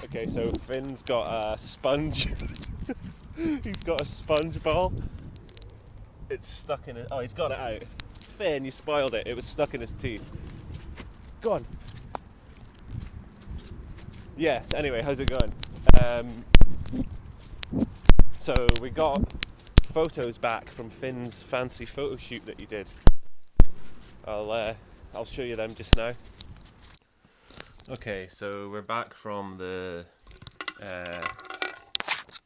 Okay, so Finn's got a sponge. He's got a sponge ball. It's stuck in it. Oh, he's got it out. Finn, you spoiled it. It was stuck in his teeth. Go on. Yes, anyway, how's it going? Um, so we got photos back from Finn's fancy photo shoot that he did. I'll show you them just now. Okay, so we're back from the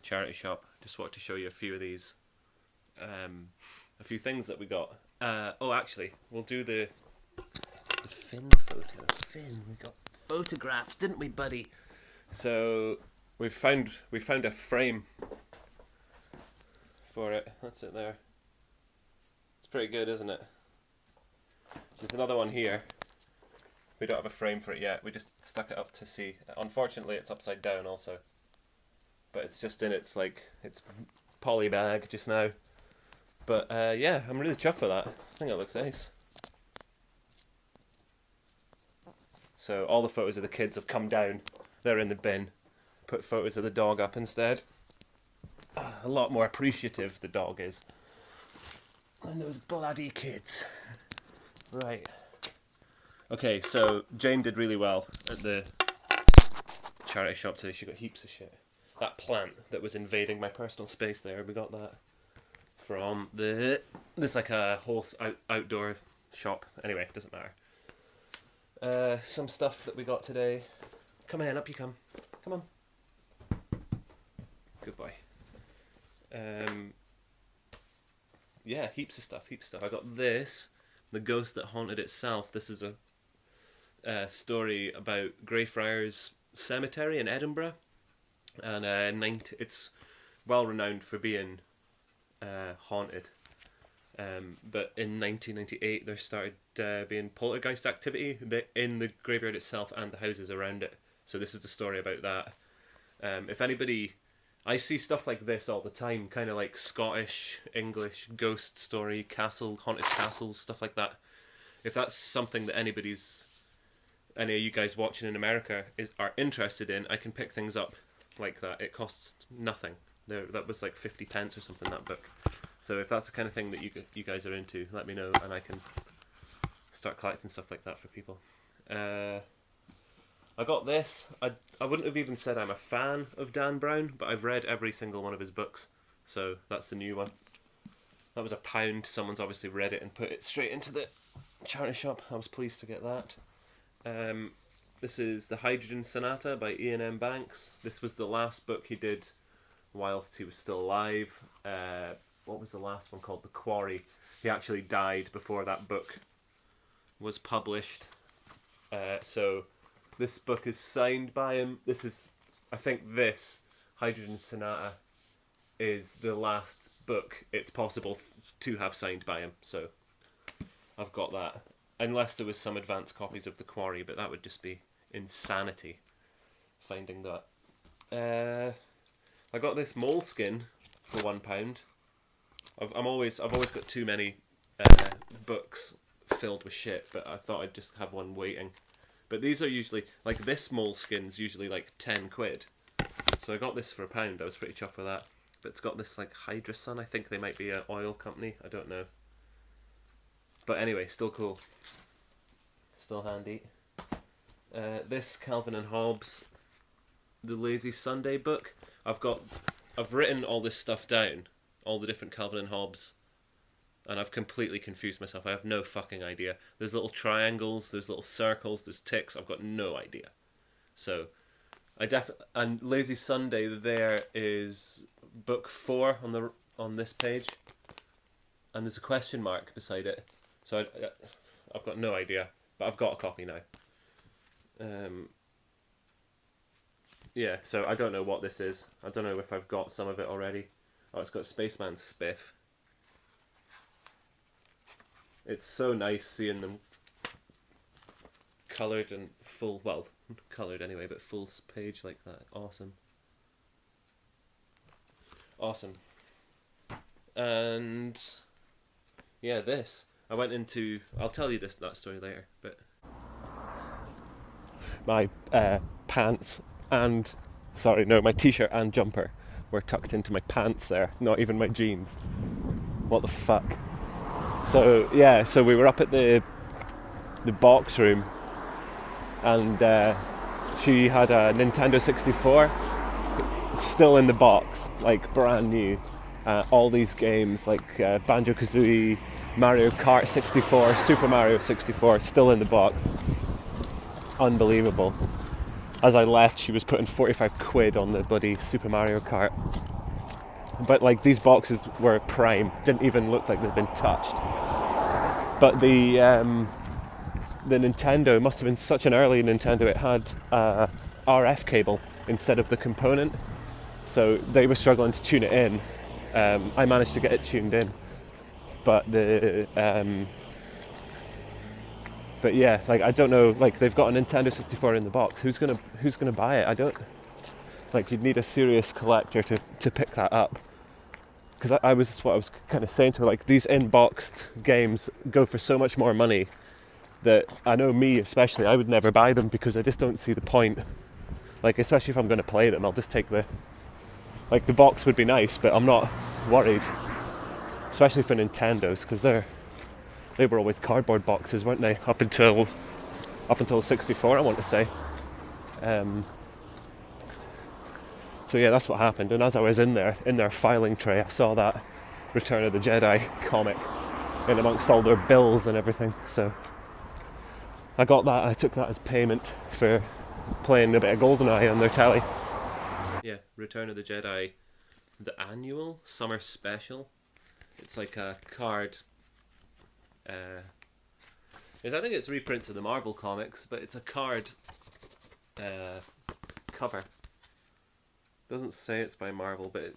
charity shop. Just want to show you a few of these, a few things that we got. Actually, we'll do the Finn photo. Finn, we got photographs, didn't we, buddy? So we found a frame for it. That's it there. It's pretty good, isn't it? There's another one here. We don't have a frame for it yet. We just stuck it up to see. Unfortunately, it's upside down also. But it's just in its poly bag just now. But yeah, I'm really chuffed with that. I think it looks nice. So all the photos of the kids have come down. They're in the bin. Put photos of the dog up instead. A lot more appreciative the dog is. And those bloody kids. Right. Okay, so Jane did really well at the charity shop today. She got heaps of shit. That plant that was invading my personal space there, we got that from there's like a whole outdoor shop. Anyway, it doesn't matter. Some stuff that we got today. Come in, up you come. Come on. Good boy. Yeah, heaps of stuff. I got this, The Ghost That Haunted Itself. This is a story about Greyfriars Cemetery in Edinburgh, and it's well renowned for being haunted. But in 1998, there started being poltergeist activity in the graveyard itself and the houses around it. So this is the story about that. If anybody, I see stuff like this all the time, kind of like Scottish, English ghost story, haunted castles, stuff like that. If that's something that any of you guys watching in America are interested in, I can pick things up like that. It costs nothing. That was like 50 pence or something, that book. So if that's the kind of thing that you guys are into, let me know and I can start collecting stuff like that for people. I got this. I wouldn't have even said I'm a fan of Dan Brown, but I've read every single one of his books. So that's the new one. That was £1. Someone's obviously read it and put it straight into the charity shop. I was pleased to get that. This is The Hydrogen Sonata by Ian M. Banks. This was the last book he did whilst he was still alive. What was the last one called? The Quarry. He actually died before that book was published. So this book is signed by him. I think this Hydrogen Sonata is the last book it's possible to have signed by him. So I've got that. Unless there was some advanced copies of The Quarry, but that would just be insanity, finding that. I got this Moleskin for £1. I've always got too many books filled with shit, but I thought I'd just have one waiting. But these are usually, like this Moleskin's usually like 10 quid. So I got this for £1. I was pretty chuffed with that. But it's got this like Hydrosun. I think they might be an oil company. I don't know. But anyway, still cool. Still handy. This Calvin and Hobbes, The Lazy Sunday book. I've written all this stuff down, all the different Calvin and Hobbes, and I've completely confused myself. I have no fucking idea. There's little triangles, there's little circles, there's ticks. I've got no idea. So, and Lazy Sunday there is book 4 on this page, and there's a question mark beside it. So I've got no idea, but I've got a copy now. Yeah, so I don't know what this is. I don't know if I've got some of it already. Oh, it's got Spaceman Spiff. It's so nice seeing them coloured and full, well, coloured anyway, but full page like that. Awesome. Awesome. And yeah, this. I went into, I'll tell you that story later, but my pants and sorry, no, my t-shirt and jumper were tucked into my pants there, not even my jeans. What the fuck? So yeah, so we were up at the box room, and she had a Nintendo 64 still in the box, like brand new. All these games like Banjo-Kazooie, Mario Kart 64, Super Mario 64 still in the box. Unbelievable. As I left, she was putting 45 quid on the bloody Super Mario Kart. But like, these boxes were prime, didn't even look like they'd been touched. But the Nintendo must have been such an early Nintendo, it had a RF cable instead of the component, so they were struggling to tune it in. I managed to get it tuned in, but but yeah, like, I don't know, like, they've got a Nintendo 64 in the box. Who's gonna buy it? I don't, like, you'd need a serious collector to pick that up. Because I was kind of saying to her, like, these in-boxed games go for so much more money that I know me especially, I would never buy them because I just don't see the point. Like, especially if I'm going to play them, I'll just take the box would be nice, but I'm not worried. Especially for Nintendos, because they were always cardboard boxes, weren't they? Up until 64, I want to say. So yeah, that's what happened. And as I was in their filing tray, I saw that Return of the Jedi comic in amongst all their bills and everything. So I got that. I took that as payment for playing a bit of GoldenEye on their telly. Yeah, Return of the Jedi, the annual summer special. It's like a card. I think it's reprints of the Marvel comics, but it's a card cover. Doesn't say it's by Marvel, but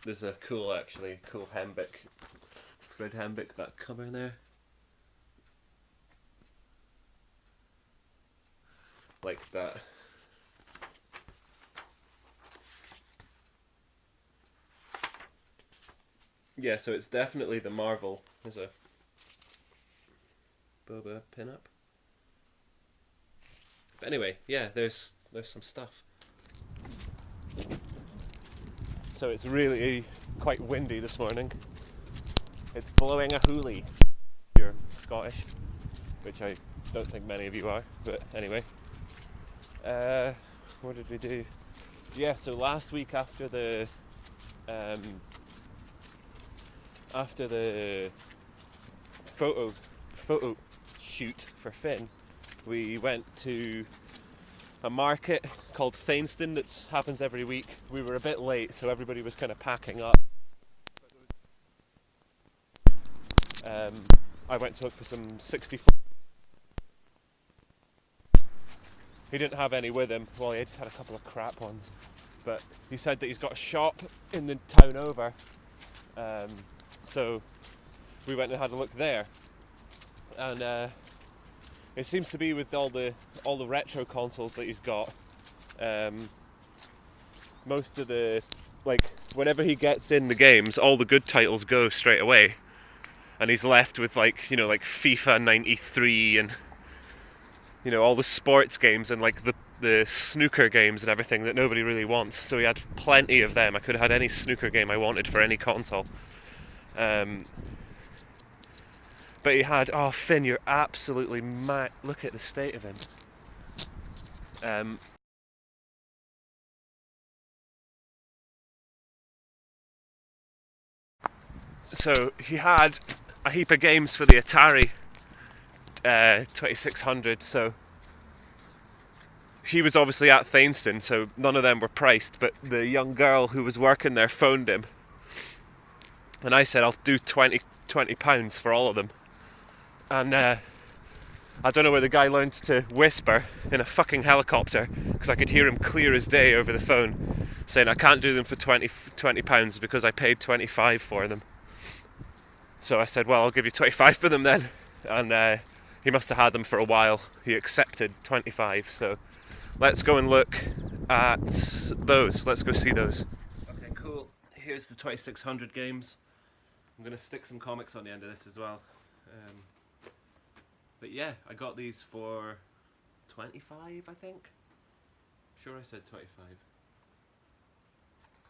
there's a cool Hembick, Fred Hembick, that cover there. Like that. Yeah, so it's definitely the Marvel. There's a Boba pin-up. But anyway, yeah, there's some stuff. So it's really quite windy this morning. It's blowing a hoolie. You're Scottish, which I don't think many of you are, but anyway. What did we do? Yeah, so last week after the photo shoot for Finn, we went to a market called Thainston that happens every week. We were a bit late, so everybody was kind of packing up. I went to look for some 64. He didn't have any with him. Well, he just had a couple of crap ones. But he said that he's got a shop in the town over. So we went and had a look there. And it seems to be with all the retro consoles that he's got. Most of the, like, whenever he gets in the games, all the good titles go straight away. And he's left with, like, you know, like FIFA 93 and, you know, all the sports games and like the snooker games and everything that nobody really wants. So he had plenty of them. I could have had any snooker game I wanted for any console. But he had, oh Finn, you're absolutely mad. Look at the state of him. So he had a heap of games for the Atari 2600, so he was obviously at Thainston, so none of them were priced, but the young girl who was working there phoned him, and I said I'll do £20 for all of them. And I don't know where the guy learned to whisper in a fucking helicopter, because I could hear him clear as day over the phone saying I can't do them for £20 because I paid 25 for them. So I said, well, I'll give you 25 for them then. And he must have had them for a while. He accepted 25, so let's go and look at those. Let's go see those. Okay, cool. Here's the 2600 games. I'm going to stick some comics on the end of this as well. But yeah, I got these for 25, I think. Sure, I said 25.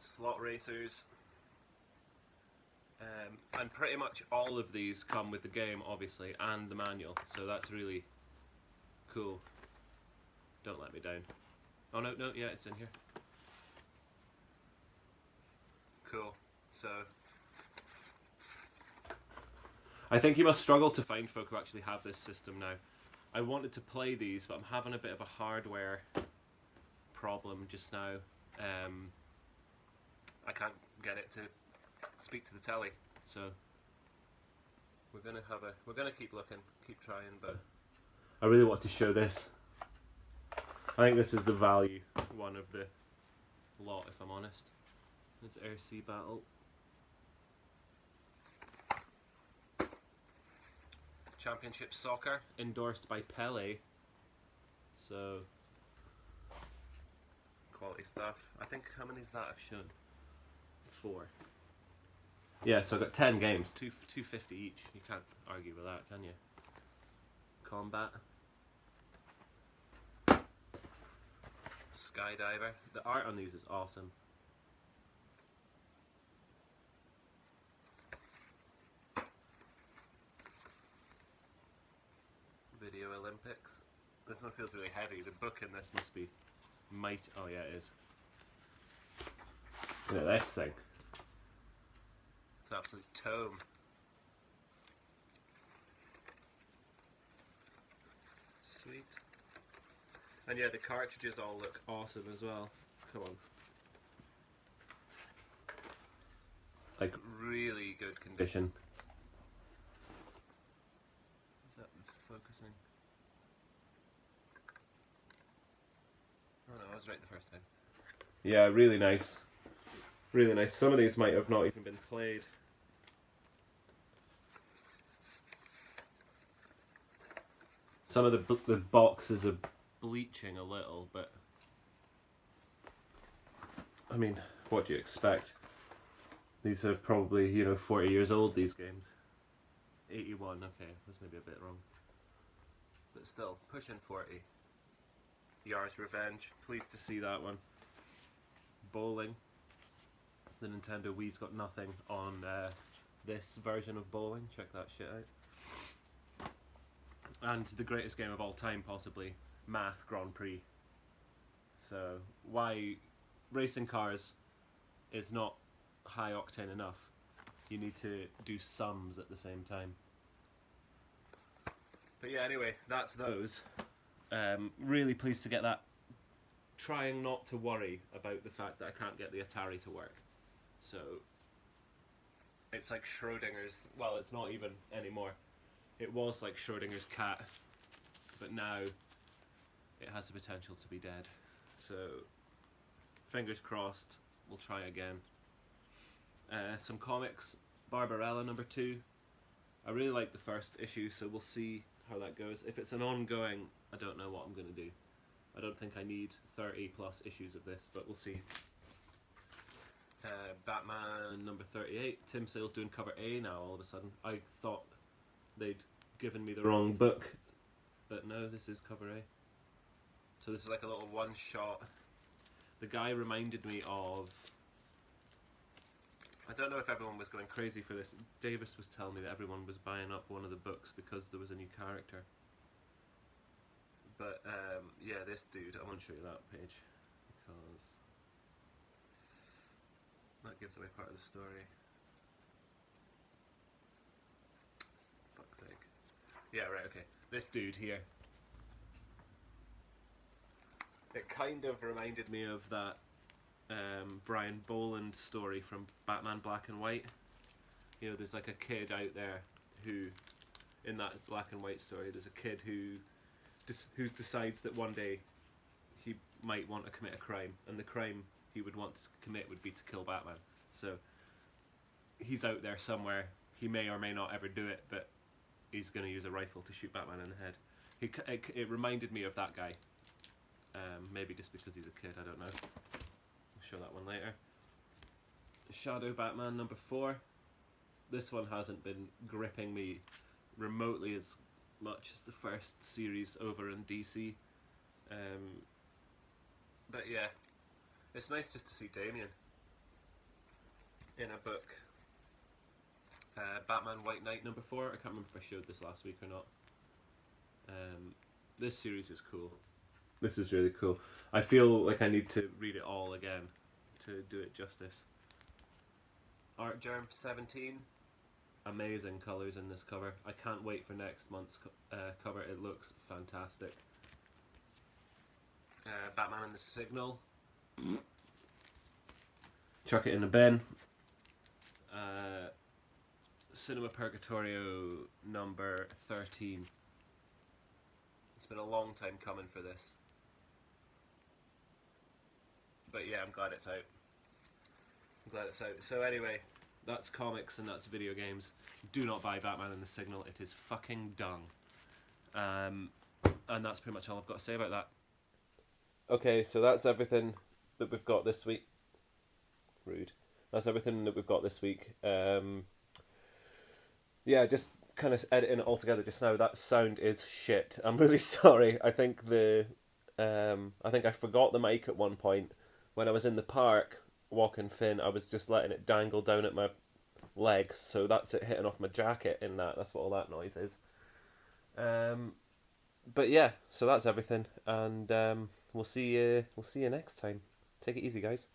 Slot racers. And pretty much all of these come with the game, obviously, and the manual, so that's really cool. Don't let me down. Oh no, yeah, it's in here. Cool. So I think you must struggle to find folk who actually have this system now. I wanted to play these, but I'm having a bit of a hardware problem just now. I can't get it to speak to the telly, so we're gonna keep looking, keep trying, but I really want to show this. I think this is the value one of the lot, if I'm honest. This Air Sea Battle. Championship Soccer, endorsed by Pele. So quality stuff. I think, how many is that I've shown? 4. Yeah, so I've got 10 games, $2.50 each. You can't argue with that, can you? Combat. Skydiver. The art on these is awesome. Video Olympics. This one feels really heavy. The book in this must be mighty. Oh yeah, it is. Look at this thing. It's an absolute tome. Sweet. And yeah, the cartridges all look awesome as well. Come on. Like, really good condition. Is that focusing? Oh no, I was right the first time. Yeah, really nice. Really nice. Some of these might have not even been played. Some of the boxes are bleaching a little, but I mean, what do you expect? These are probably, you know, 40 years old, these games. 81, okay, that's maybe a bit wrong. But still, pushing 40. Yar's Revenge, pleased to see that one. Bowling. The Nintendo Wii's got nothing on this version of bowling, check that shit out. And the greatest game of all time, possibly, Math Grand Prix. So, why racing cars is not high octane enough. You need to do sums at the same time. But yeah, anyway, that's those. Really pleased to get that. Trying not to worry about the fact that I can't get the Atari to work. So, it's like Schrodinger's, well, it's not even anymore. It was like Schrodinger's cat, but now it has the potential to be dead. So, fingers crossed, we'll try again. Some comics, Barbarella #2. I really like the first issue, so we'll see how that goes. If it's an ongoing, I don't know what I'm going to do. I don't think I need 30 plus issues of this, but we'll see. Batman #38. Tim Sale's doing cover A now all of a sudden. I thought they'd given me the wrong book, but no, this is cover A. So this is like a little one shot. The guy reminded me of, I don't know if everyone was going crazy for this. Davis was telling me that everyone was buying up one of the books because there was a new character. But yeah, this dude, I want to show you that page because that gives away part of the story. Fuck's sake. Yeah, right, okay. This dude here. It kind of reminded me of that Brian Boland story from Batman Black and White. You know, there's like a kid out there who, in that black and white story, there's a kid who decides that one day he might want to commit a crime, and the crime he would want to commit would be to kill Batman. So he's out there somewhere. He may or may not ever do it, but he's going to use a rifle to shoot Batman in the head. It reminded me of that guy. Maybe just because he's a kid, I don't know. I'll show that one later. Shadow Batman #4. This one hasn't been gripping me remotely as much as the first series over in DC. But yeah, it's nice just to see Damien in a book. Batman White Knight #4. I can't remember if I showed this last week or not. This series is cool. This is really cool. I feel like I need to read it all again to do it justice. Artgerm 17. Amazing colours in this cover. I can't wait for next month's cover. It looks fantastic. Batman and the Signal. Chuck it in the bin. Cinema Purgatorio #13. It's been a long time coming for this. But yeah, I'm glad it's out. So anyway, that's comics and that's video games. Do not buy Batman and the Signal. It is fucking dung. And that's pretty much all I've got to say about that. Okay, so that's everything that we've got this week. Rude. That's everything that we've got this week. Yeah, just kind of editing it all together just now. That sound is shit. I'm really sorry. I think I forgot the mic at one point. When I was in the park walking Finn, I was just letting it dangle down at my legs, so that's it hitting off my jacket in that. That's what all that noise is. But yeah, so that's everything, and we'll see you next time. Take it easy, guys.